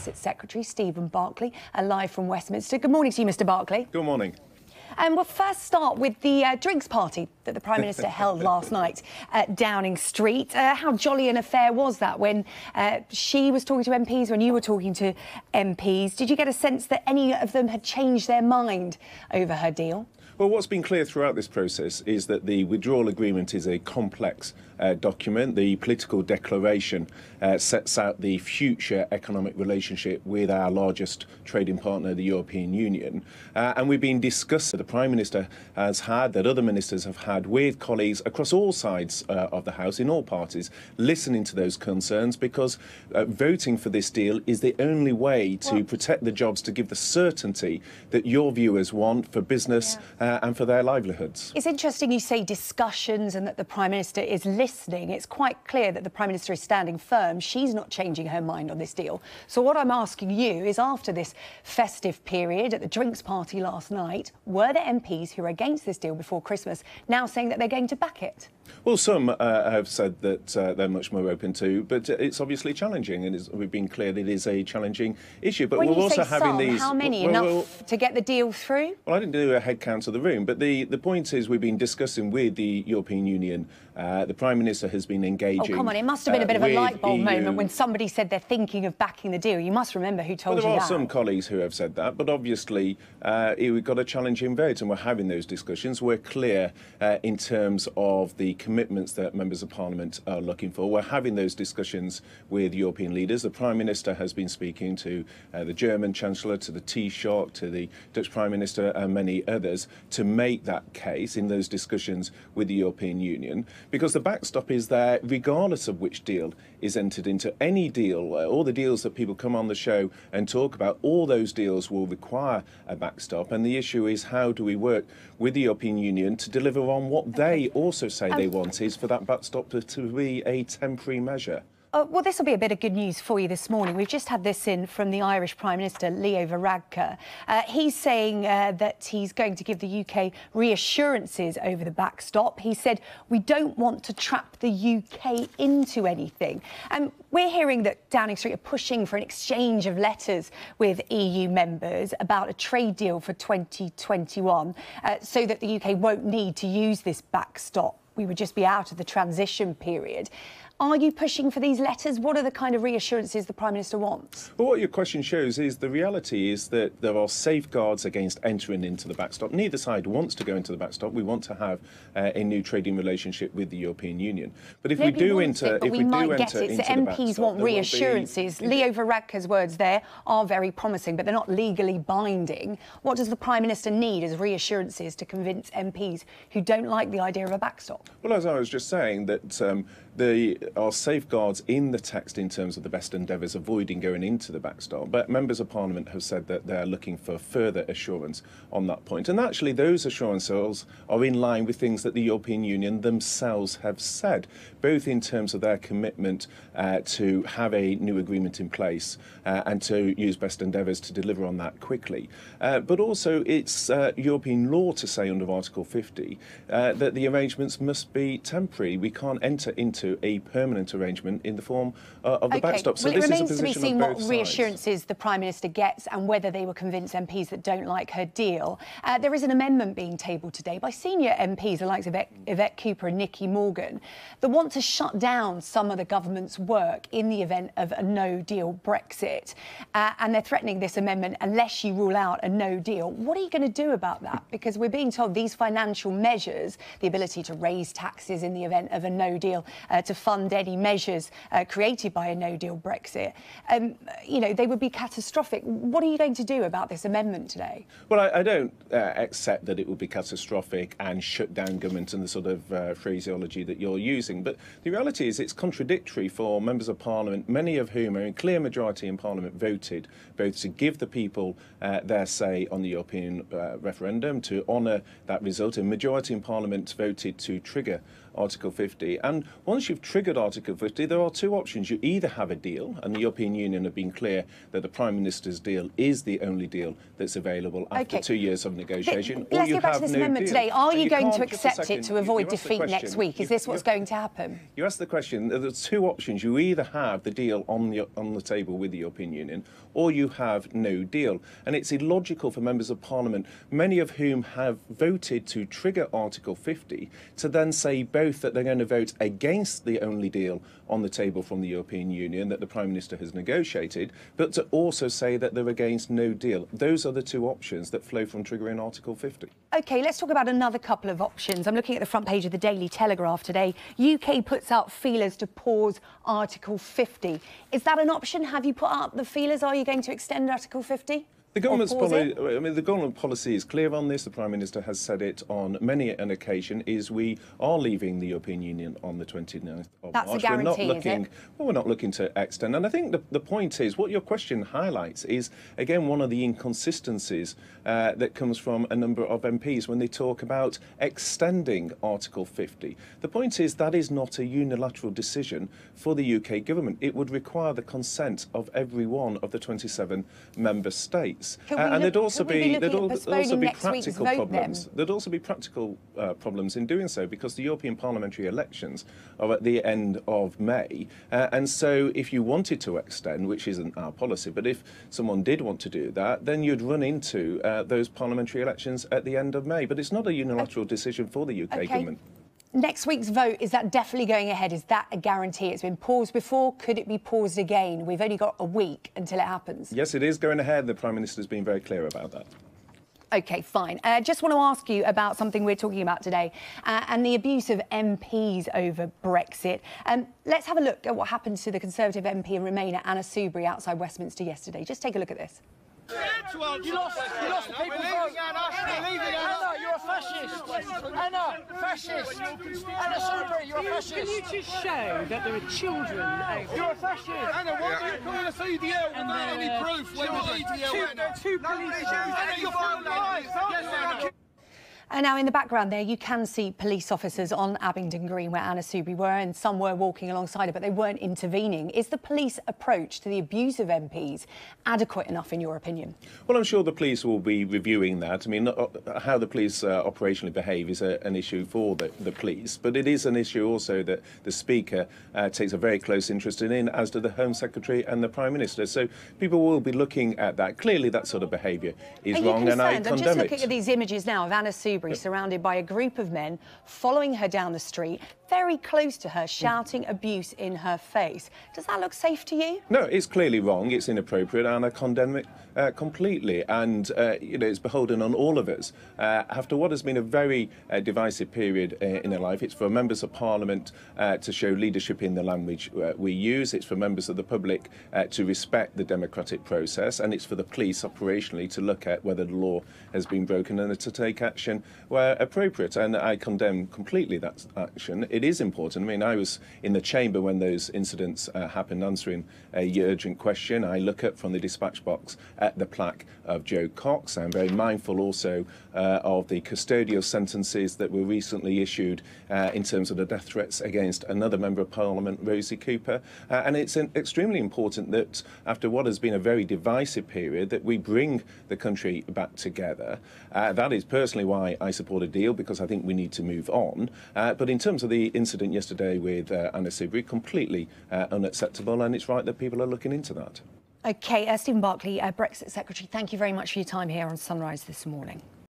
Brexit Secretary Stephen Barclay, live from Westminster. Good morning to you, Mr. Barclay. Good morning. And we'll first start with the drinks party that the Prime Minister held last night at Downing Street. How jolly an affair was that when she was talking to MPs, when you were talking to MPs? Did you get a sense that any of them had changed their mind over her deal? Well, what's been clear throughout this process is that the withdrawal agreement is a complex document. The political declaration sets out the future economic relationship with our largest trading partner, the European Union. And we've been discussing, the Prime Minister has had, that other ministers have had, with colleagues across all sides of the House, in all parties, listening to those concerns, because voting for this deal is the only way to protect the jobs, to give the certainty that your viewers want for business and for their livelihoods. It's interesting you say discussions and that the Prime Minister is listening. It's quite clear that the Prime Minister is standing firm. She's not changing her mind on this deal. So what I'm asking you is, after this festive period at the drinks party last night, were there MPs who are against this deal before Christmas now saying that they're going to back it? Well, some have said that they're much more open to, but it's obviously challenging, and we've been clear that it is a challenging issue. But when we're you also say having some, these. How many? Enough to get the deal through? Well, I didn't do a head count of the room, but the point is we've been discussing with the European Union. The Prime Minister has been engaging. Oh, come on, it must have been a bit of a light bulb EU. moment when somebody said they're thinking of backing the deal. You must remember who told you that. There are some colleagues who have said that, but obviously we've got a challenging vote, and we're having those discussions. We're clear in terms of the commitments that members of Parliament are looking for. We're having those discussions with European leaders. The Prime Minister has been speaking to the German Chancellor, to the Taoiseach, to the Dutch Prime Minister and many others to make that case in those discussions with the European Union, because the backstop is there regardless of which deal is entered into. Any deal, all the deals that people come on the show and talk about, all those deals will require a backstop, and the issue is how do we work with the European Union to deliver on what they also say they want, is for that backstop to be a temporary measure. Well, this will be a bit of good news for you this morning. We've just had this in from the Irish Prime Minister, Leo Varadkar. He's saying that he's going to give the UK reassurances over the backstop. He said, we don't want to trap the UK into anything. And we're hearing that Downing Street are pushing for an exchange of letters with EU members about a trade deal for 2021 so that the UK won't need to use this backstop. We would just be out of the transition period. Are you pushing for these letters? What are the kind of reassurances the Prime Minister wants? Well, what your question shows is the reality is that there are safeguards against entering into the backstop. Neither side wants to go into the backstop. We want to have a new trading relationship with the European Union. But if we do enter, if we might get it. So MPs want reassurances. Leo Varadkar's words there are very promising, but they're not legally binding. What does the Prime Minister need as reassurances to convince MPs who don't like the idea of a backstop? Well, as I was just saying, that there are safeguards in the text in terms of the best endeavours avoiding going into the backstop, but members of Parliament have said that they're looking for further assurance on that point. And actually those assurances are in line with things that the European Union themselves have said, both in terms of their commitment to have a new agreement in place and to use best endeavours to deliver on that quickly. But also it's European law to say under Article 50 that the arrangements must be temporary. We can't enter into a permanent arrangement in the form of the backstop. So well, this it is a remains to be position seen of what both reassurances the Prime Minister gets and whether they will convince MPs that don't like her deal. There is an amendment being tabled today by senior MPs, the likes of Yvette Cooper and Nicky Morgan, that want to shut down some of the government's work in the event of a no-deal Brexit. And they're threatening this amendment unless you rule out a no-deal. What are you going to do about that? Because we're being told these financial measures, the ability to raise taxes in the event of a no-deal, to fund any measures created by a no-deal Brexit, you know, they would be catastrophic. What are you going to do about this amendment today? Well, I don't accept that it will be catastrophic and shut down government and the sort of phraseology that you're using. But the reality is it's contradictory for members of Parliament, many of whom are in clear majority in Parliament, voted both to give the people their say on the European referendum, to honour that result. A majority in Parliament voted to trigger Article 50. And once you've triggered Article 50, there are two options. You either have a deal, and the European Union have been clear that the Prime Minister's deal is the only deal that's available after 2 years of negotiation. Let's get back to this amendment today. Are you going to accept it to avoid you defeat next week? Is this what's going to happen? You asked the question. There's two options. You either have the deal on the table with the European Union, or you have no deal. And it's illogical for members of Parliament, many of whom have voted to trigger Article 50, to then say both that they're going to vote against the only deal on the table from the European Union that the Prime Minister has negotiated, but to also say that they're against no deal. Those are the two options that flow from triggering Article 50. OK, let's talk about another couple of options. I'm looking at the front page of the Daily Telegraph today. UK puts out feelers to pause Article 50. Is that an option? Have you put out the feelers? Are you going to extend Article 50? The government policy is clear on this. The Prime Minister has said it on many an occasion, is we are leaving the European Union on the 29th of March. That's a guarantee, is it? Well, we're not looking to extend. And I think the point is, what your question highlights is, again, one of the inconsistencies that comes from a number of MPs when they talk about extending Article 50. The point is that is not a unilateral decision for the UK government. It would require the consent of every one of the 27 member states. And there'd also be practical problems. There'd also be practical problems in doing so, because the European parliamentary elections are at the end of May. And so if you wanted to extend, which isn't our policy, but if someone did want to do that, then you'd run into those parliamentary elections at the end of May. But it's not a unilateral decision for the UK government. Next week's vote, is that definitely going ahead? Is that a guarantee? It's been paused before. Could it be paused again? We've only got a week until it happens. Yes, it is going ahead. The Prime Minister has been very clear about that. OK, fine. Just want to ask you about something we're talking about today and the abuse of MPs over Brexit. Let's have a look at what happened to the Conservative MP and Remainer Anna Soubry outside Westminster yesterday. Just take a look at this. You lost the people's vote. Anna, you're a fascist. Anna, fascist. Anna Soubry, you're a fascist. Can you just show that there are children over? You're a fascist. Anna, why are you calling us EDL without any proof when we're EDL, Anna? Two police. Anna, you're full of lies. Yes, Anna. And now in the background there, you can see police officers on Abingdon Green where Anna Soubry were, and some were walking alongside her, but they weren't intervening. Is the police approach to the abuse of MPs adequate enough, in your opinion? Well, I'm sure the police will be reviewing that. I mean, how the police operationally behave is an issue for the police, but it is an issue also that the Speaker takes a very close interest in, as do the Home Secretary and the Prime Minister. So people will be looking at that. Clearly, that sort of behaviour is wrong, and I condemn it. I'm just looking at these images now of Anna Soubry surrounded by a group of men following her down the street, very close to her, shouting abuse in her face. Does that look safe to you? No, it's clearly wrong. It's inappropriate, and I condemn it completely. And it's beholden on all of us. After what has been a very divisive period in her life, it's for members of Parliament to show leadership in the language we use. It's for members of the public to respect the democratic process, and it's for the police operationally to look at whether the law has been broken and to take action where appropriate. And I condemn completely that action. It is important. I mean, I was in the chamber when those incidents happened, answering a urgent question. I look up from the dispatch box at the plaque of Joe Cox. I'm very mindful also of the custodial sentences that were recently issued in terms of the death threats against another Member of Parliament, Rosie Cooper. And it's extremely important that after what has been a very divisive period, that we bring the country back together. That is personally why I support a deal, because I think we need to move on. But in terms of the incident yesterday with Anna Soubry, completely unacceptable, and it's right that people are looking into that. OK, Stephen Barclay, Brexit Secretary, thank you very much for your time here on Sunrise this morning.